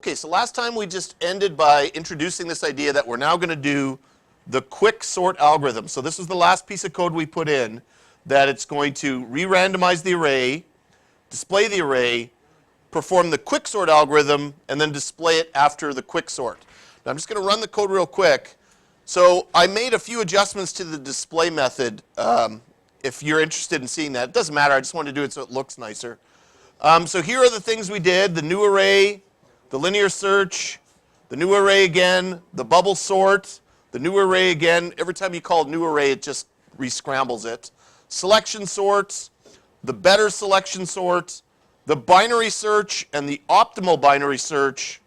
Okay, so last time we just ended by introducing this idea that we're now going to do the Quicksort algorithm. So this was the last piece of code we put in, that it's going to re-randomize the array, display the array, perform the Quicksort algorithm, and then display it after the Quicksort. Now I'm just going to run the code real quick. So I made a few adjustments to the display method. If you're interested in seeing that, it doesn't matter. I just wanted to do it so it looks nicer. So here are the things we did: the new array, the linear search, the new array again, the bubble sort, the new array again. Every time you call new array, it just re-scrambles it. Selection sorts, the better selection sort, the binary search and the optimal binary search,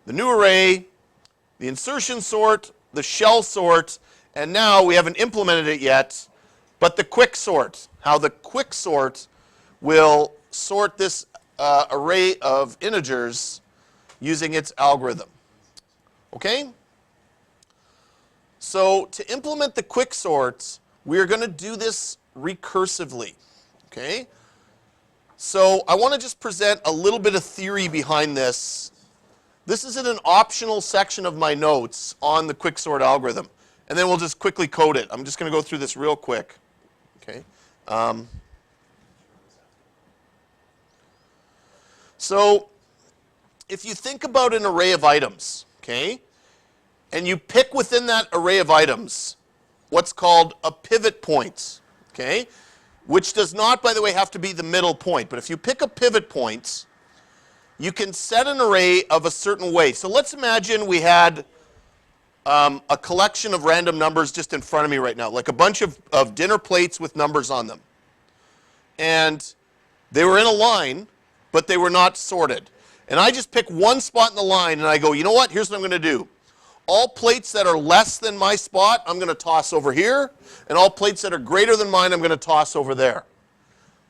the new array, the insertion sort, the shell sort, and now we haven't implemented it yet, but the quicksort, how the quicksort will sort this array of integers using its algorithm. Okay? So to implement the quicksort, we are going to do this recursively. Okay? So I want to just present a little bit of theory behind this. This is in an optional section of my notes on the Quicksort algorithm. And then we'll just quickly code it. I'm just going to go through this real quick. Okay. So if you think about an array of items, okay, and you pick within that array of items what's called a pivot point, okay, which does not, by the way, have to be the middle point. But if you pick a pivot point, you can set an array of a certain way. So let's imagine we had a collection of random numbers just in front of me right now, like a bunch of dinner plates with numbers on them. And they were in a line, but they were not sorted. And I just pick one spot in the line and I go, you know what, here's what I'm going to do. All plates that are less than my spot, I'm going to toss over here. And all plates that are greater than mine, I'm going to toss over there.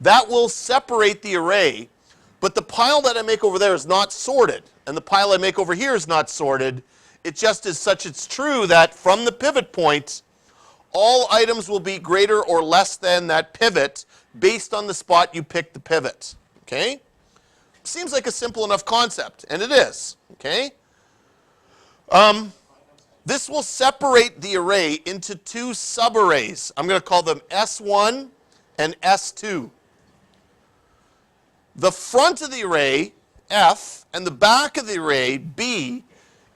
That will separate the array, but the pile that I make over there is not sorted. And the pile I make over here is not sorted. It just is such it's true that from the pivot point, all items will be greater or less than that pivot based on the spot you pick the pivot. Okay? Seems like a simple enough concept, and it is. Okay? This will separate the array into two subarrays. I'm going to call them S1 and S2. The front of the array, F, and the back of the array, B,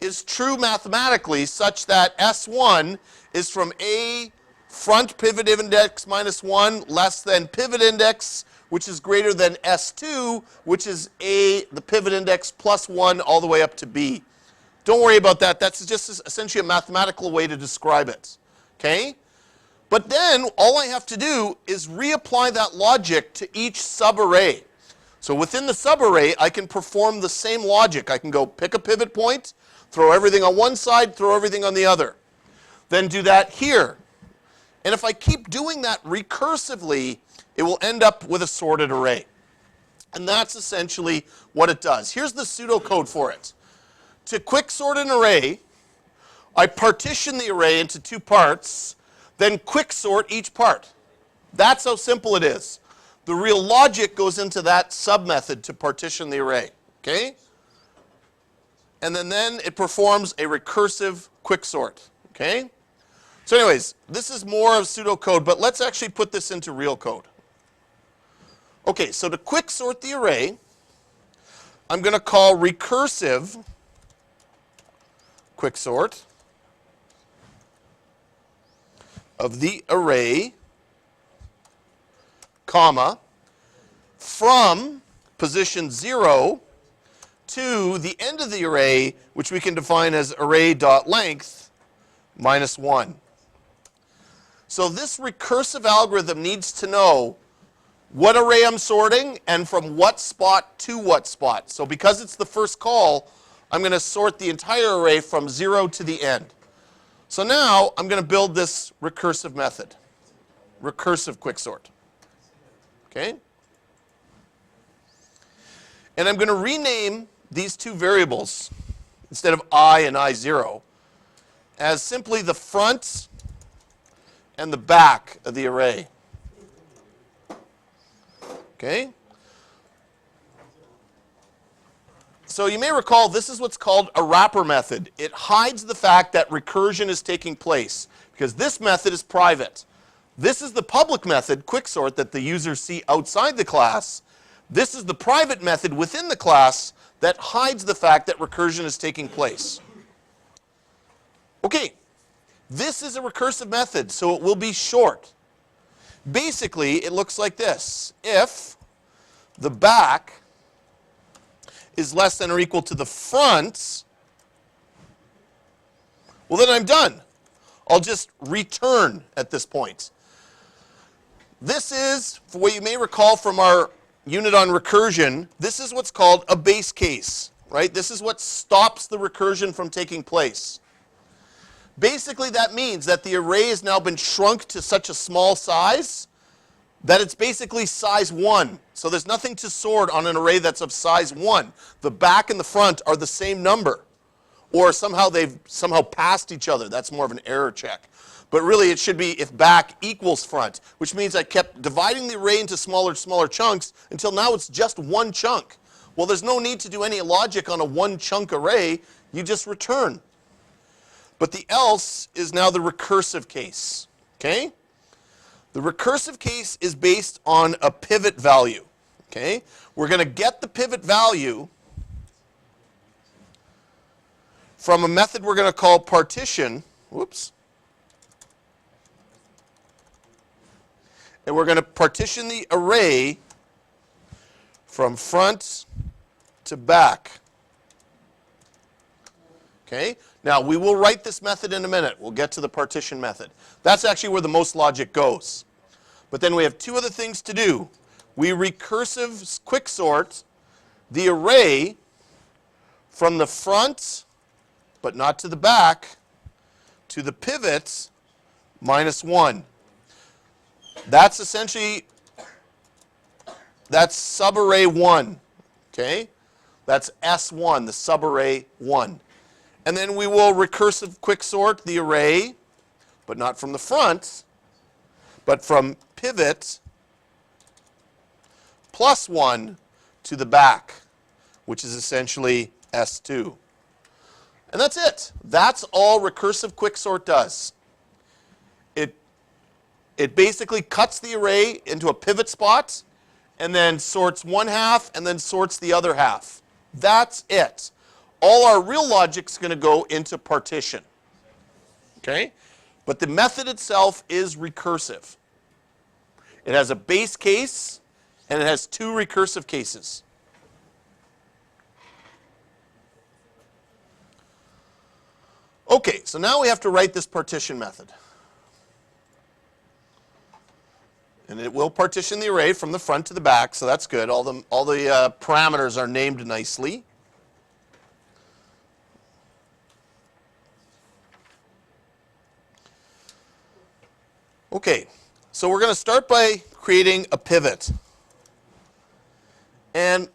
is true mathematically such that S1 is from A front pivot index minus 1 less than pivot index, which is greater than S2, which is A, the pivot index, plus 1 all the way up to B. Don't worry about that. That's just essentially a mathematical way to describe it. Okay? But then all I have to do is reapply that logic to each subarray. So within the subarray, I can perform the same logic. I can go pick a pivot point, throw everything on one side, throw everything on the other. Then do that here. And if I keep doing that recursively, it will end up with a sorted array. And that's essentially what it does. Here's the pseudocode for it. To quicksort an array, I partition the array into two parts, then quicksort each part. That's how simple it is. The real logic goes into that submethod to partition the array. Okay? And then it performs a recursive quicksort. Okay? So anyways, this is more of pseudocode, but let's actually put this into real code. Okay, so to quicksort the array, I'm going to call recursive quicksort of the array, comma, from position 0 to the end of the array, which we can define as array.length minus 1. So this recursive algorithm needs to know what array I'm sorting and from what spot to what spot. So because it's the first call, I'm going to sort the entire array from 0 to the end. So now I'm going to build this recursive method, recursive quicksort. Okay? And I'm going to rename these two variables, instead of I and I0, as simply the front and the back of the array. Okay? So you may recall this is what's called a wrapper method. It hides the fact that recursion is taking place because this method is private. This is the public method, Quicksort, that the users see outside the class. This is the private method within the class that hides the fact that recursion is taking place. Okay, this is a recursive method, so it will be short. Basically, it looks like this. If the back is less than or equal to the front, well, then I'm done. I'll just return at this point. This is, for what you may recall from our unit on recursion, this is what's called a base case, right? This is what stops the recursion from taking place. Basically, that means that the array has now been shrunk to such a small size that it's basically size 1. So there's nothing to sort on an array that's of size 1. The back and the front are the same number. Or somehow they've passed each other. That's more of an error check. But really it should be if back equals front, which means I kept dividing the array into smaller chunks until now it's just one chunk. Well, there's no need to do any logic on a one chunk array. You just return. But the else is now the recursive case. Okay? The recursive case is based on a pivot value. Okay? We're going to get the pivot value from a method we're going to call partition. Whoops. And we're going to partition the array from front to back. Okay? Now, we will write this method in a minute. We'll get to the partition method. That's actually where the most logic goes. But then we have two other things to do. We recursive quicksort the array from the front, but not to the back, to the pivot -1. That's essentially, that's subarray 1. Okay? That's S1, the subarray 1. And then we will recursive quicksort the array, but not from the front, but from pivot +1 to the back, which is essentially S2. And that's it. That's all recursive quicksort does. It basically cuts the array into a pivot spot and then sorts one half and then sorts the other half. That's it. All our real logic's going to go into partition. Okay? But the method itself is recursive. It has a base case and it has two recursive cases. Okay, so now we have to write this partition method. And it will partition the array from the front to the back, so that's good. All the parameters are named nicely. Okay, so we're going to start by creating a pivot. And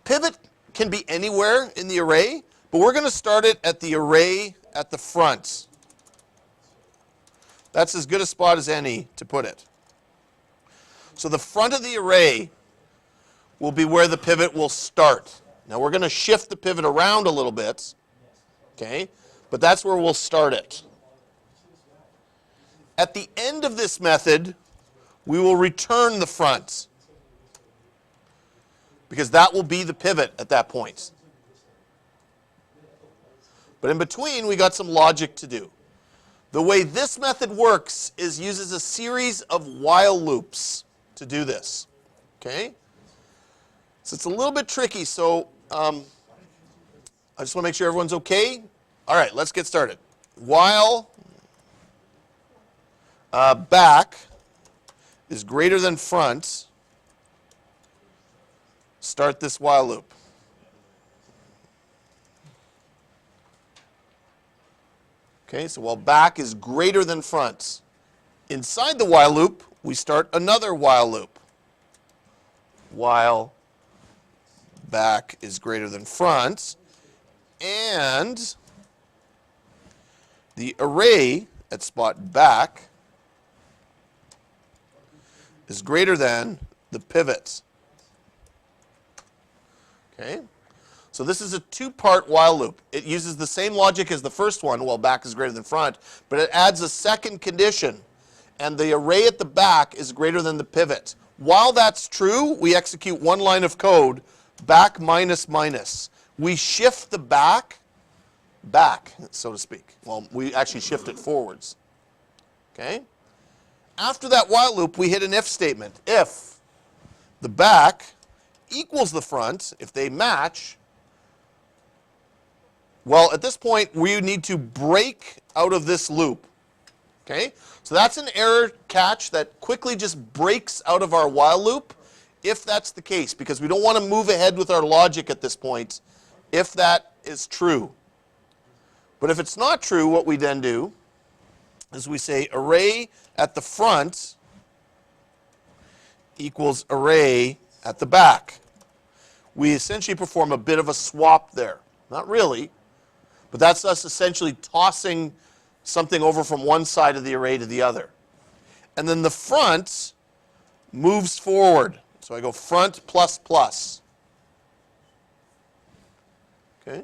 pivot can be anywhere in the array, but we're going to start it at the array at the front. That's as good a spot as any to put it. So the front of the array will be where the pivot will start. Now we're going to shift the pivot around a little bit, okay? But that's where we'll start it. At the end of this method, we will return the front, because that will be the pivot at that point. But in between, we got some logic to do. The way this method works is uses a series of while loops to do this. Okay? So it's a little bit tricky, so I just want to make sure everyone's okay. All right, let's get started. While back is greater than front, start this while loop. Okay, so while back is greater than front, inside the while loop, we start another while loop. While back is greater than front, and the array at spot back is greater than the pivot. Okay? So this is a two-part while loop. It uses the same logic as the first one, well, back is greater than front, but it adds a second condition, and the array at the back is greater than the pivot. While that's true, we execute one line of code, back minus minus. We shift the back, so to speak. Well, we actually shift it forwards. Okay? After that while loop, we hit an if statement. If the back equals the front, if they match, well, at this point, we need to break out of this loop. Okay? So that's an error catch that quickly just breaks out of our while loop, if that's the case, because we don't want to move ahead with our logic at this point, if that is true. But if it's not true, what we then do is we say array at the front equals array at the back. We essentially perform a bit of a swap there. Not really, but that's us essentially tossing something over from one side of the array to the other. And then the front moves forward. So I go front plus plus. Okay?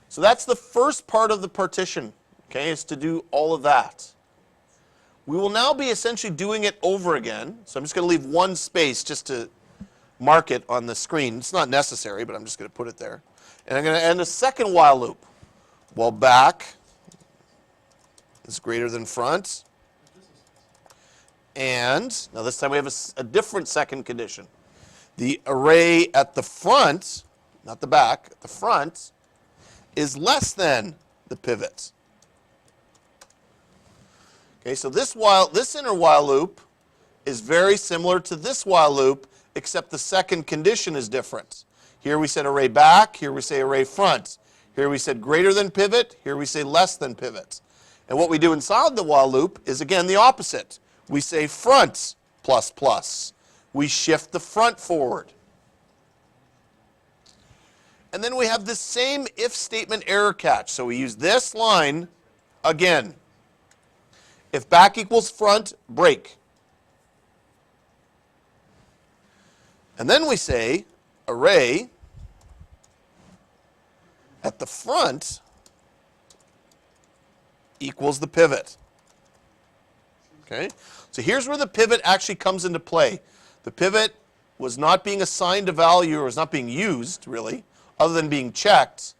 So that's the first part of the partition, okay, is to do all of that. We will now be essentially doing it over again. So I'm just going to leave one space just to mark it on the screen. It's not necessary, but I'm just going to put it there. And I'm going to end a second while loop. While back is greater than front. And now this time we have a different second condition. The array at the front, not the back, at the front, is less than the pivot. Okay, so this inner while loop is very similar to this while loop, except the second condition is different. Here we said array back, here we say array front. Here we said greater than pivot, here we say less than pivot. And what we do inside the while loop is again the opposite. We say front plus plus. We shift the front forward. And then we have the same if statement error catch. So we use this line again. If back equals front, break. And then we say array at the front equals the pivot. Okay? So here's where the pivot actually comes into play. The pivot was not being assigned a value or was not being used, really, other than being checked,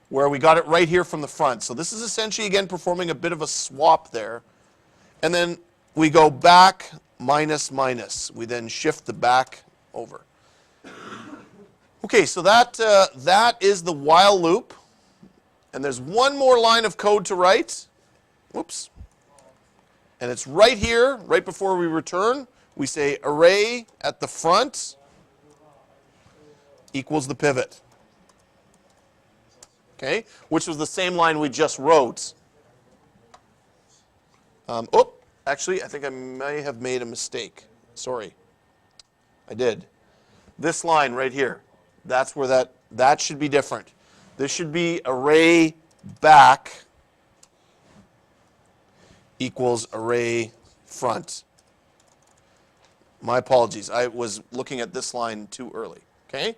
where we got it right here from the front. So this is essentially, again, performing a bit of a swap there. And then we go back minus minus. We then shift the back over. Okay, so that is the while loop. And there's one more line of code to write. Whoops. And it's right here, right before we return. We say array at the front equals the pivot. Okay, which was the same line we just wrote. Actually, I think I may have made a mistake. Sorry. I did. This line right here, that's where that should be different. This should be array back equals array front. My apologies. I was looking at this line too early. Okay?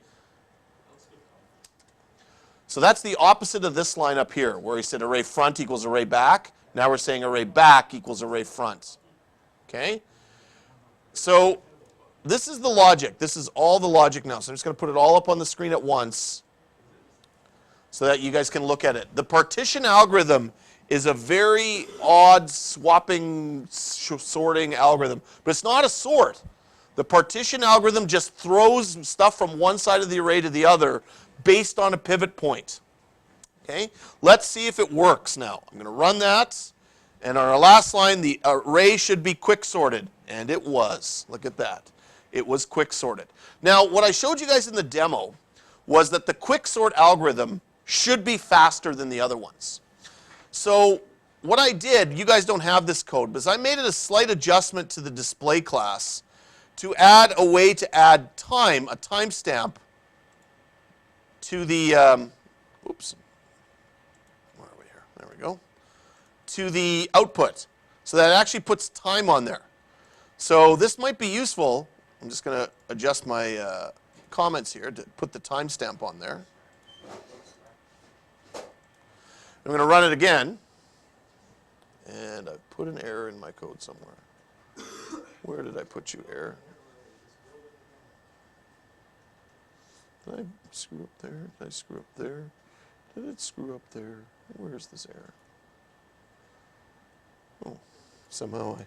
So that's the opposite of this line up here, where he said array front equals array back. Now we're saying array back equals array front. Okay? So this is the logic. This is all the logic now. So I'm just going to put it all up on the screen at once so that you guys can look at it. The partition algorithm is a very odd swapping, sorting algorithm. But it's not a sort. The partition algorithm just throws stuff from one side of the array to the other based on a pivot point. Okay? Let's see if it works now. I'm going to run that. And on our last line, the array should be quick sorted. And it was. Look at that. It was quick sorted. Now, what I showed you guys in the demo was that the quicksort algorithm should be faster than the other ones. So what I did, you guys don't have this code, but I made it a slight adjustment to the display class to add a way to add time, a timestamp, to the, oops, where are we here? There we go. To the output. So that it actually puts time on there. So this might be useful. I'm just going to adjust my comments here to put the timestamp on there. I'm going to run it again. And I put an error in my code somewhere. Where did I put you, error? Did I screw up there? Did I screw up there? Did it screw up there? Where's this error? Oh, somehow I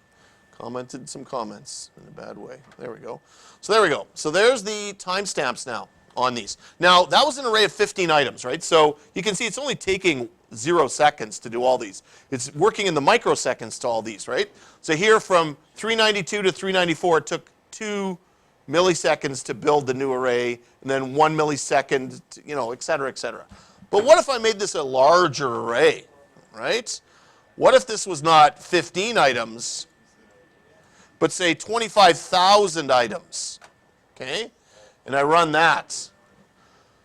commented some comments in a bad way. There we go. So there we go. So there's the timestamps now on these. Now, that was an array of 15 items, right? So you can see it's only taking 0 seconds to do all these. It's working in the microseconds to all these, right? So here from 392 to 394, it took 2 milliseconds to build the new array, and then 1 millisecond, to, et cetera, et cetera. But what if I made this a larger array, right? What if this was not 15 items, but say 25,000 items, okay? And I run that.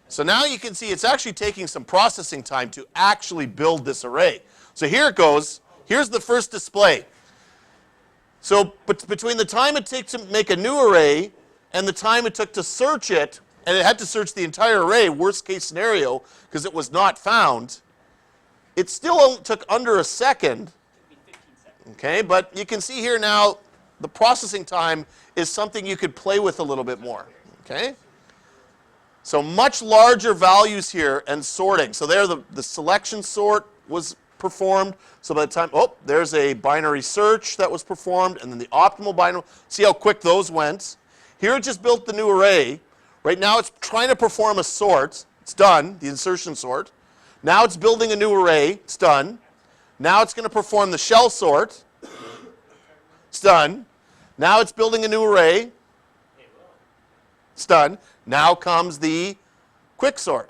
So now you can see it's actually taking some processing time to actually build this array. So here it goes. Here's the first display. So between the time it takes to make a new array and the time it took to search it, and it had to search the entire array, worst case scenario, because it was not found, it still took under a second. Okay, but you can see here now the processing time is something you could play with a little bit more. Okay? So much larger values here and sorting. So there the selection sort was performed. So by the time, oh, there's a binary search that was performed, and then the optimal binary. See how quick those went? Here it just built the new array. Right now it's trying to perform a sort. It's done, the insertion sort. Now it's building a new array. It's done. Now it's going to perform the shell sort. It's done. Now it's building a new array. It's done. Now comes the quicksort.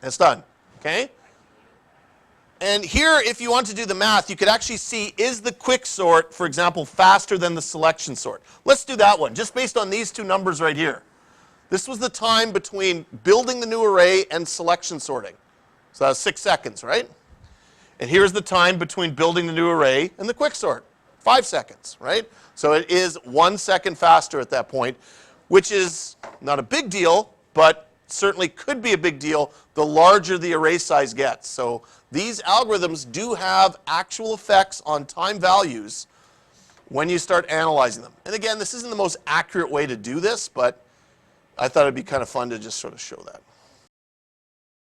It's done. Okay? And here, if you want to do the math, you could actually see, is the quicksort, for example, faster than the selection sort? Let's do that one, just based on these two numbers right here. This was the time between building the new array and selection sorting. So that was 6 seconds, right? And here's the time between building the new array and the quicksort, 5 seconds, right? So it is 1 second faster at that point, which is not a big deal, but certainly could be a big deal the larger the array size gets. So these algorithms do have actual effects on time values when you start analyzing them. And again, this isn't the most accurate way to do this, but I thought it'd be kind of fun to just sort of show that.